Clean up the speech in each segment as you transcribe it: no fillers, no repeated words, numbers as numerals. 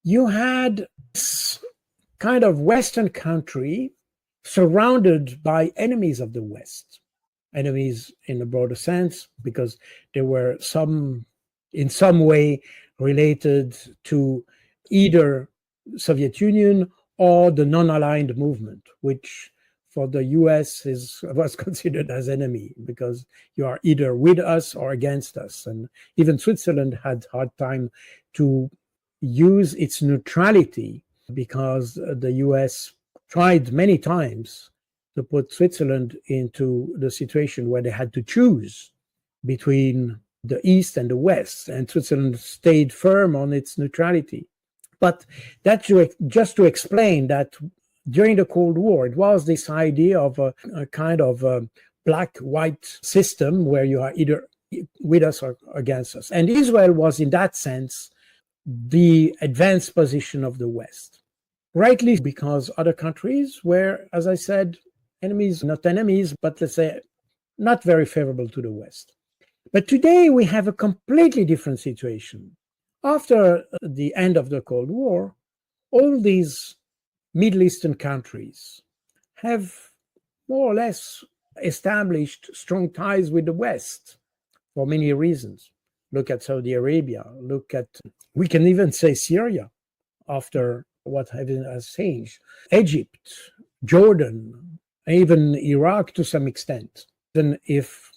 you had this kind of Western country surrounded by enemies of the West, enemies in a broader sense, because there were some, in some way, related to either Soviet Union or the non-aligned movement, which for the US was considered as enemy, because you are either with us or against us. And even Switzerland had hard time to use its neutrality, because the US tried many times to put Switzerland into the situation where they had to choose between the East and the West, and Switzerland stayed firm on its neutrality. But that's just to explain that during the Cold War, it was this idea of a kind of a black-white system where you are either with us or against us. And Israel was, in that sense, the advanced position of the West. Rightly, because other countries were, as I said, enemies, not enemies, but let's say not very favorable to the West. But today we have a completely different situation. After the end of the Cold War, all these Middle Eastern countries have more or less established strong ties with the West for many reasons. Look at Saudi Arabia, we can even say Syria after what has changed, Egypt, Jordan, even Iraq to some extent, even if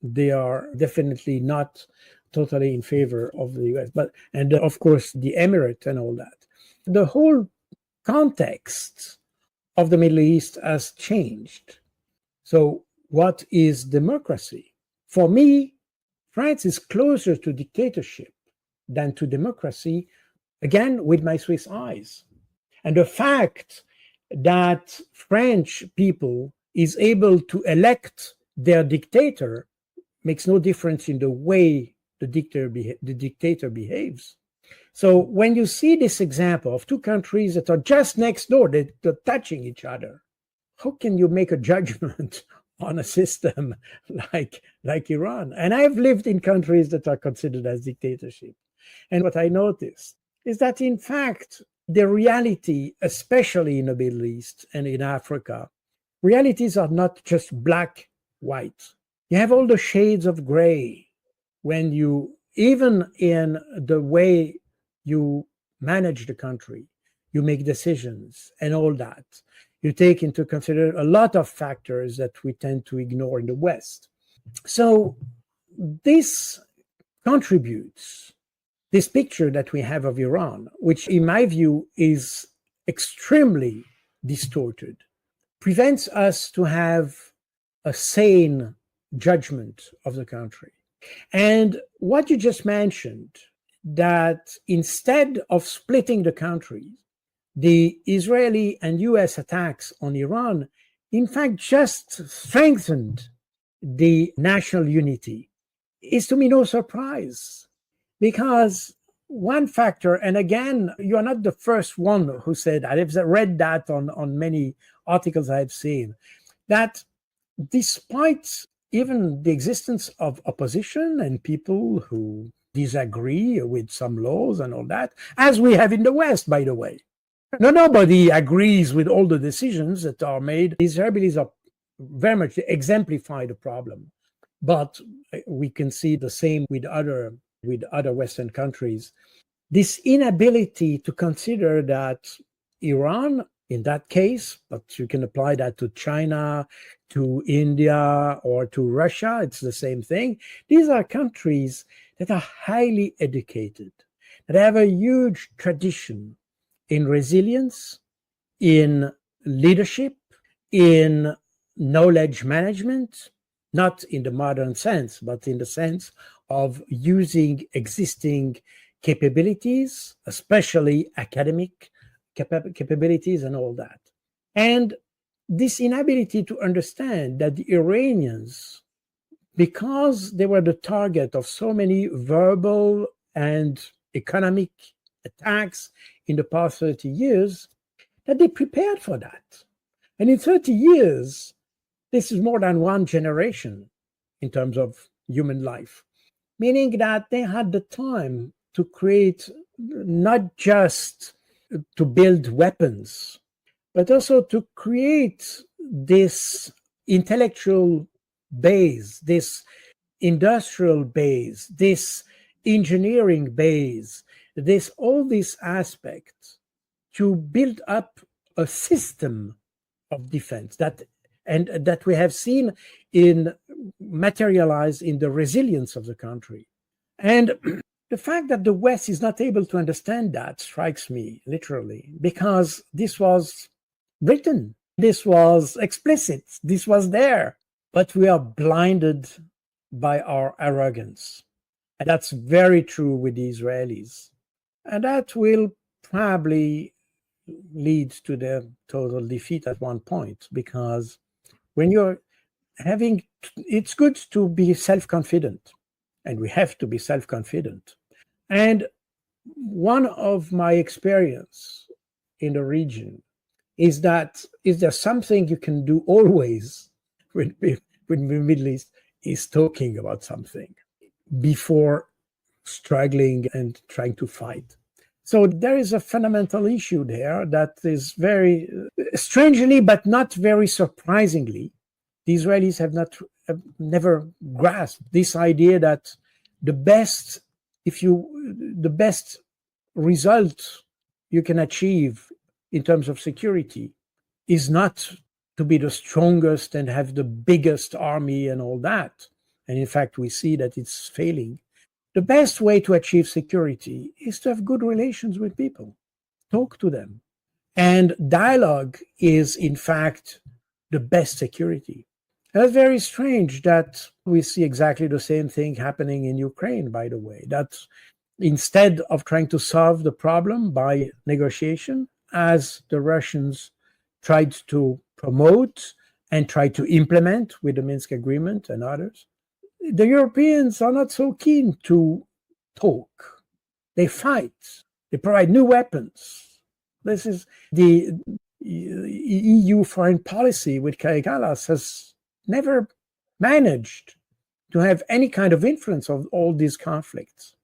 they are definitely not totally in favor of the US, and of course the Emirates and all that. The whole context of the Middle East has changed. So what is democracy? For me, France is closer to dictatorship than to democracy, again, with my Swiss eyes. And the fact that French people is able to elect their dictator makes no difference in the way the dictator behaves. So when you see this example of two countries that are just next door, they're touching each other, how can you make a judgment on a system like Iran? And I've lived in countries that are considered as dictatorship. And what I noticed is that, in fact, the reality, especially in the Middle East and in Africa, realities are not just black, white. You have all the shades of gray when you, even in the way you manage the country, you make decisions and all that. You take into consideration a lot of factors that we tend to ignore in the West. So this contributes, this picture that we have of Iran, which in my view is extremely distorted, prevents us to have a sane judgment of the country. And what you just mentioned, that instead of splitting the country, the Israeli and US attacks on Iran, in fact, just strengthened the national unity, is to me no surprise. Because one factor, and again, you are not the first one who said that. I've read that on many articles I've seen, that despite even the existence of opposition and people who disagree with some laws and all that, as we have in the West, by the way. Nobody agrees with all the decisions that are made. Israelis are very much exemplify the problem. But we can see the same with other Western countries. This inability to consider that Iran, in that case, but you can apply that to China, to India, or to Russia, it's the same thing. These are countries that are highly educated, that have a huge tradition in resilience, in leadership, in knowledge management, not in the modern sense, but in the sense of using existing capabilities, especially academic capabilities and all that. And this inability to understand that the Iranians, because they were the target of so many verbal and economic attacks in the past 30 years, that they prepared for that. And in 30 years, this is more than one generation in terms of human life, meaning that they had the time to create not just to build weapons, but also to create this intellectual base, this industrial base, this engineering base, this all these aspects to build up a system of defense that we have seen in materialize in the resilience of the country. And the fact that the West is not able to understand that strikes me literally, because this was written, this was explicit, this was there, but we are blinded by our arrogance. And that's very true with the Israelis. And that will probably lead to their total defeat at one point, because when you're having, it's good to be self-confident, and we have to be self-confident. And one of my experience in the region is that is there something you can do always when the Middle East is talking about something before struggling and trying to fight. So there is a fundamental issue there that is very strangely, but not very surprisingly, the Israelis have never grasped this idea that the best result you can achieve in terms of security is not to be the strongest and have the biggest army and all that. And in fact, we see that it's failing. The best way to achieve security is to have good relations with people, talk to them. And dialogue is, in fact, the best security. And it's very strange that we see exactly the same thing happening in Ukraine, by the way, that instead of trying to solve the problem by negotiation, as the Russians tried to promote and tried to implement with the Minsk Agreement and others, the Europeans are not so keen to talk. They fight. They provide new weapons. This is the EU foreign policy with Kaja Kallas has never managed to have any kind of influence on all these conflicts.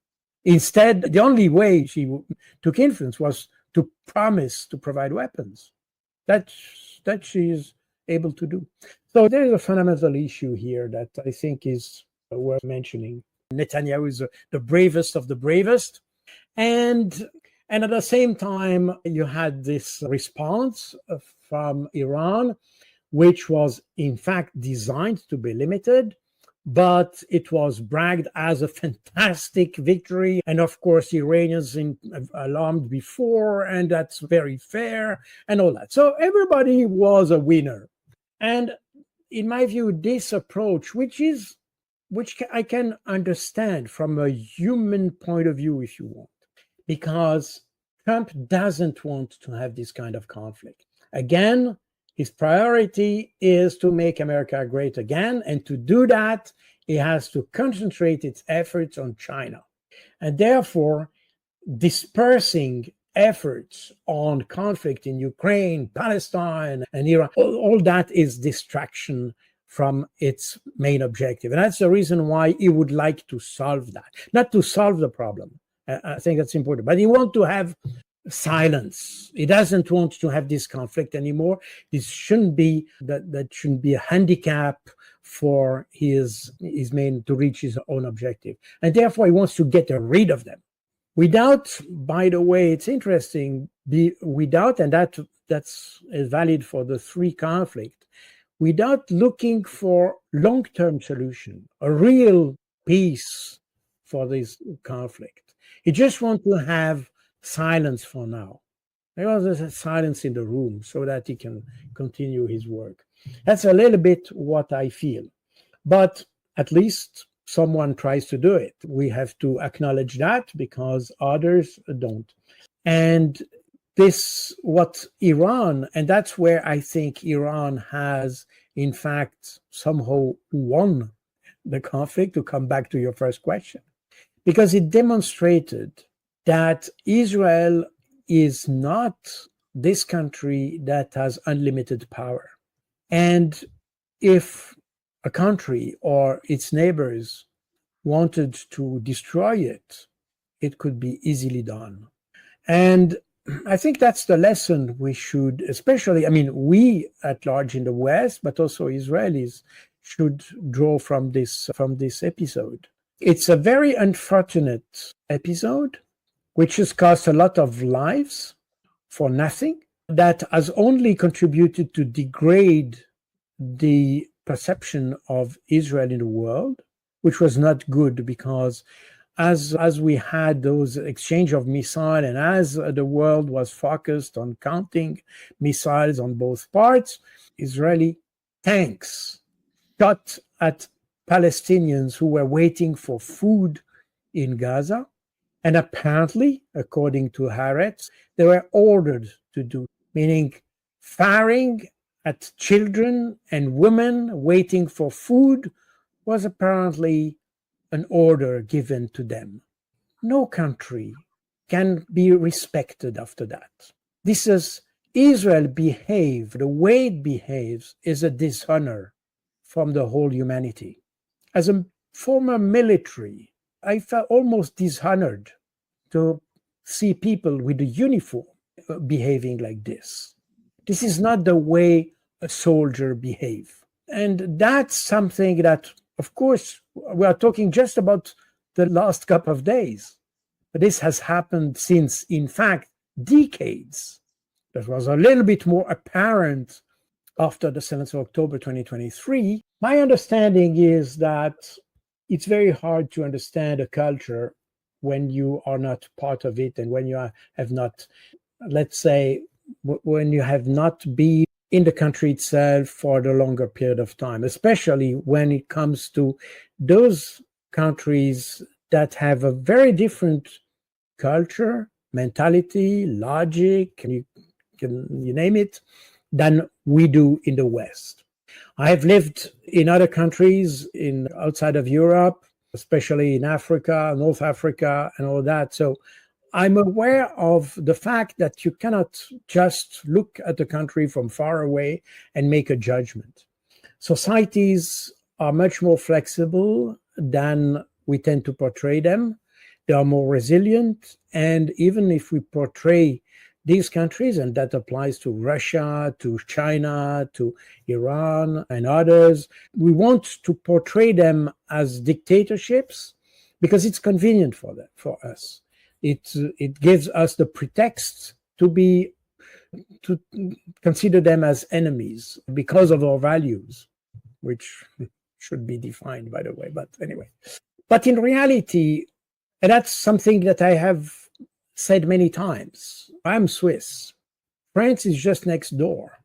Instead, the only way she took influence was to promise to provide weapons. That she is able to do. So there is a fundamental issue here that I think is worth mentioning. Netanyahu is the bravest of the bravest. And at the same time, you had this response from Iran, which was in fact designed to be limited, but it was bragged as a fantastic victory. And of course, Iranians alarmed before, and that's very fair and all that. So everybody was a winner. And in my view, this approach, which I can understand from a human point of view, if you want, because Trump doesn't want to have this kind of conflict. Again, his priority is to make America great again. And to do that, he has to concentrate its efforts on China. And therefore, dispersing efforts on conflict in Ukraine, Palestine, and Iran, all that is distraction from its main objective. And that's the reason why he would like to solve that. Not to solve the problem. I think that's important. But he wants to have silence. He doesn't want to have this conflict anymore. This shouldn't be that shouldn't be a handicap for his main to reach his own objective. And therefore he wants to get rid of them. Without, by the way, it's interesting, without, and that's valid for the three conflicts, without looking for long-term solution, a real peace for this conflict. He just wants to have silence for now. There was a silence in the room so that he can continue his work. That's a little bit what I feel. But at least someone tries to do it. We have to acknowledge that because others don't. And this, what Iran, and that's where I think Iran has, in fact, somehow won the conflict, to come back to your first question, because it demonstrated that Israel is not this country that has unlimited power. And if a country or its neighbors wanted to destroy it, it could be easily done. And I think that's the lesson we should, especially, I mean, we at large in the West, but also Israelis should draw from this episode. It's a very unfortunate episode, which has cost a lot of lives for nothing, that has only contributed to degrade the perception of Israel in the world, which was not good, because as we had those exchange of missiles and as the world was focused on counting missiles on both parts, Israeli tanks shot at Palestinians who were waiting for food in Gaza. And apparently, according to Haaretz, they were ordered to do, meaning firing at children and women waiting for food was apparently an order given to them. No country can be respected after that. This is Israel behaved, the way it behaves is a dishonor from the whole humanity. As a former military, I felt almost dishonored to see people with a uniform behaving like this. This is not the way a soldier behaves. And that's something that, of course, we are talking just about the last couple of days. But this has happened since, in fact, decades. That was a little bit more apparent after the 7th of October 2023. My understanding is that it's very hard to understand a culture when you are not part of it and when you have not, let's say, when you have not been in the country itself for the longer period of time, especially when it comes to those countries that have a very different culture, mentality, logic, you name it, than we do in the West. I have lived in other countries outside of Europe, especially in Africa, North Africa, and all that. So I'm aware of the fact that you cannot just look at the country from far away and make a judgment. Societies are much more flexible than we tend to portray them. They are more resilient. And even if we portray these countries, and that applies to Russia, to China, to Iran, and others, we want to portray them as dictatorships because it's convenient for us. It gives us the pretext to consider them as enemies because of our values, which should be defined, by the way. But anyway, but in reality, and that's something that I have said many times. I'm Swiss. France is just next door.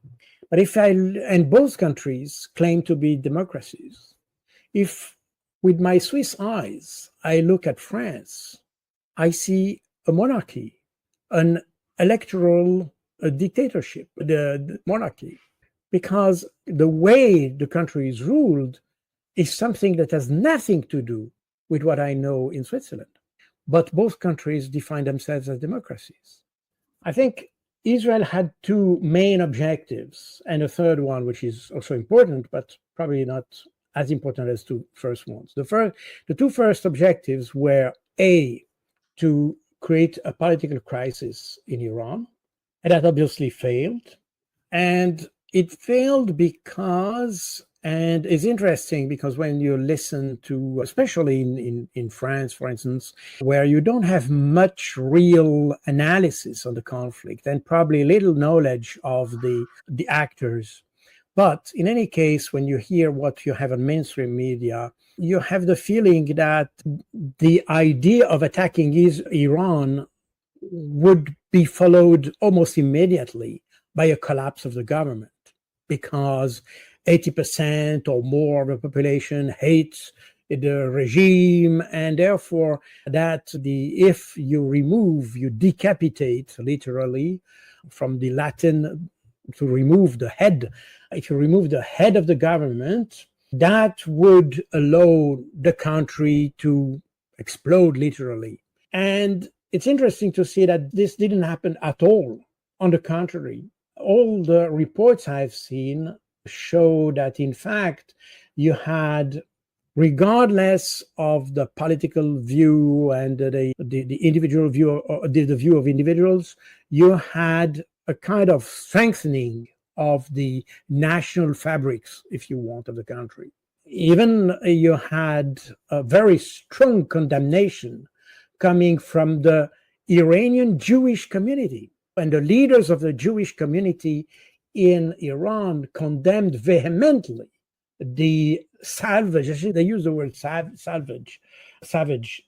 But and both countries claim to be democracies. If with my Swiss eyes, I look at France, I see a monarchy, an electoral dictatorship, the monarchy, because the way the country is ruled is something that has nothing to do with what I know in Switzerland. But both countries define themselves as democracies. I think Israel had two main objectives, and a third one, which is also important, but probably not as important as two first ones. The two first objectives were A, to create a political crisis in Iran, and that obviously failed. And it failed because, and it's interesting because when you listen to, especially in France, for instance, where you don't have much real analysis on the conflict and probably little knowledge of the actors. But in any case, when you hear what you have on mainstream media, you have the feeling that the idea of attacking Iran would be followed almost immediately by a collapse of the government, because 80% or more of the population hates the regime, and therefore that if you decapitate literally from the Latin to remove the head, if you remove the head of the government, that would allow the country to explode literally. And it's interesting to see that this didn't happen at all. On the contrary, all the reports I've seen show that, in fact, you had, regardless of the political view and the individual view, or the view of individuals, you had a kind of strengthening of the national fabrics, if you want, of the country. Even you had a very strong condemnation coming from the Iranian Jewish community. And the leaders of the Jewish community in Iran condemned vehemently the salvage, they use the word savage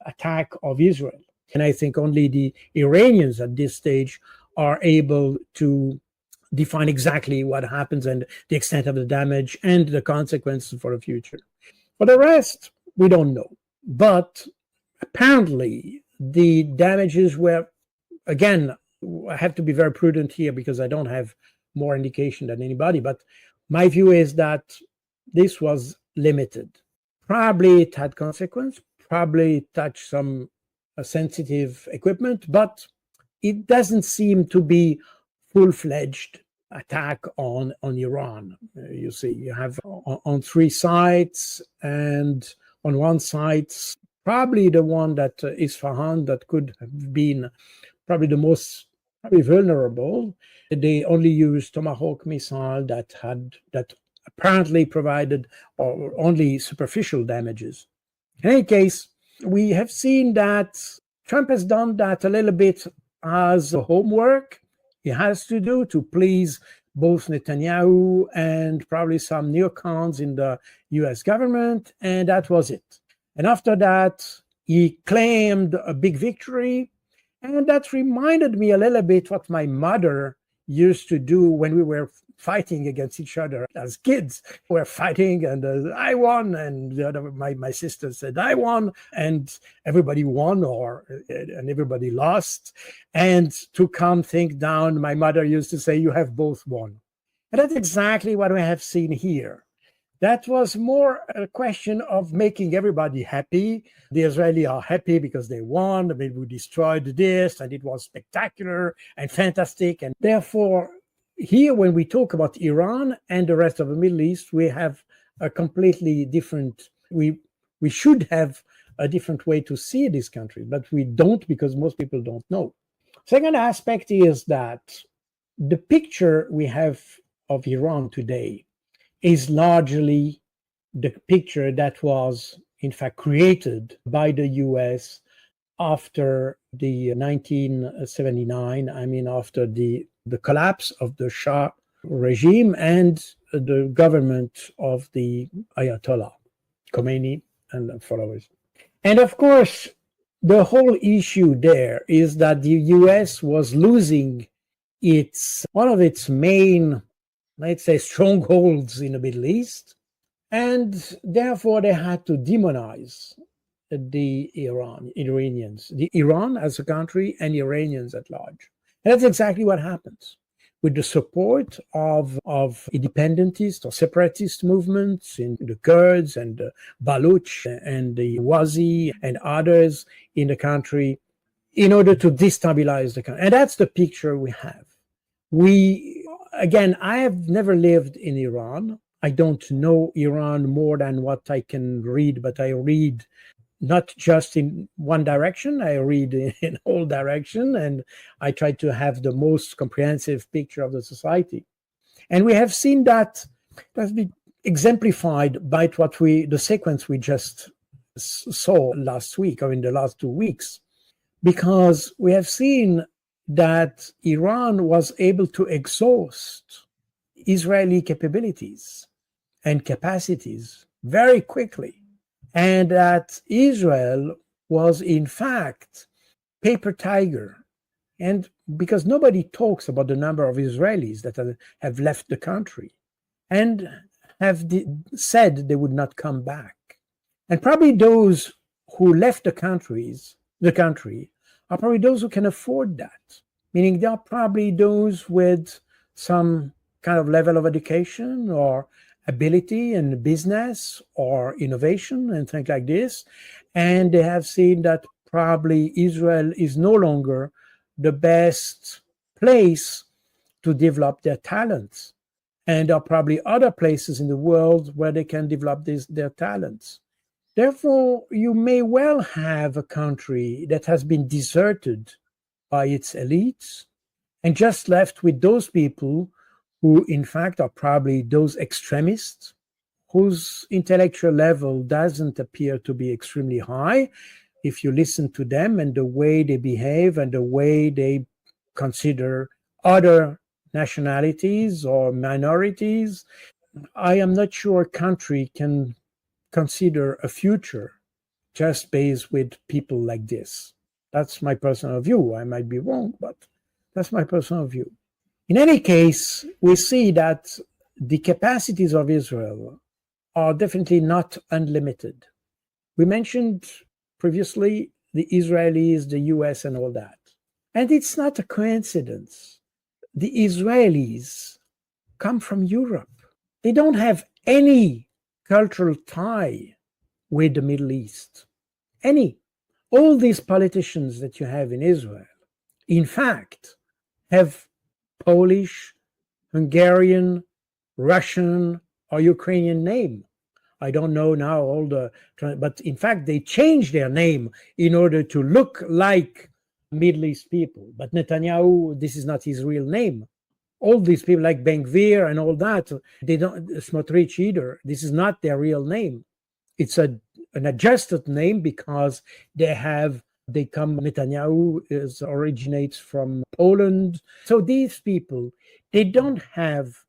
attack of Israel. And I think only the Iranians at this stage are able to define exactly what happens and the extent of the damage and the consequences for the future. For the rest, we don't know. But apparently, the damages were, again, I have to be very prudent here because I don't have more indication than anybody, but my view is that this was limited. Probably it had consequence, probably it touched some sensitive equipment, but it doesn't seem to be full-fledged attack on Iran. You see, you have on three sides, and on one side, probably the one that Isfahan, that could have been probably the most vulnerable. They only used Tomahawk missile that apparently provided only superficial damages. In any case, we have seen that Trump has done that a little bit as homework he has to do to please both Netanyahu and probably some neocons in the US government, and that was it. And after that, he claimed a big victory, and that reminded me a little bit what my mother used to do when we were fighting against each other as kids. We were fighting, and I won, and the other, my sister said I won, and everybody won and everybody lost. And to calm things down, my mother used to say, "You have both won." And that's exactly what we have seen here. That was more a question of making everybody happy. The Israelis are happy because they won. I mean, we destroyed this, and it was spectacular and fantastic. And therefore, here, when we talk about Iran and the rest of the Middle East, we have a completely different, we should have a different way to see this country, but we don't because most people don't know. Second aspect is that the picture we have of Iran today is largely the picture that was, in fact, created by the US after the 1979, after the collapse of the Shah regime and the government of the Ayatollah, Khomeini and followers. And of course, the whole issue there is that the US was losing one of its main, let's say, strongholds in the Middle East, and therefore they had to demonize the Iranians, the Iran as a country and Iranians at large. And that's exactly what happens. With the support of independentist or separatist movements in the Kurds and the Baluch and the Wazi and others in the country in order to destabilize the country. And that's the picture we have. Again, I have never lived in Iran. I don't know Iran more than what I can read, but I read not just in one direction, I read in all directions, and I try to have the most comprehensive picture of the society. And we have seen that has been exemplified by the sequence we just saw last week, or in the last 2 weeks, because we have seen that Iran was able to exhaust Israeli capabilities and capacities very quickly, and that Israel was in fact paper tiger. And because nobody talks about the number of Israelis that have left the country and have said they would not come back. And probably those who left the country are probably those who can afford that, meaning they are probably those with some kind of level of education or ability in business or innovation and things like this. And they have seen that probably Israel is no longer the best place to develop their talents. And there are probably other places in the world where they can develop their talents. Therefore, you may well have a country that has been deserted by its elites and just left with those people who, in fact, are probably those extremists whose intellectual level doesn't appear to be extremely high. If you listen to them and the way they behave and the way they consider other nationalities or minorities, I am not sure a country can consider a future just based with people like this. That's my personal view. I might be wrong, but that's my personal view. In any case, we see that the capacities of Israel are definitely not unlimited. We mentioned previously the Israelis, the US, and all that. And it's not a coincidence. The Israelis come from Europe. They don't have any cultural tie with the Middle East. Any. All these politicians that you have in Israel, in fact, have Polish, Hungarian, Russian, or Ukrainian name. I don't know now all the, but in fact, they changed their name in order to look like Middle East people. But Netanyahu, this is not his real name. All these people like Ben Gvir and all that, they don't, Smotrich either. This is not their real name. It's an adjusted name because Netanyahu originates from Poland. So these people, they don't have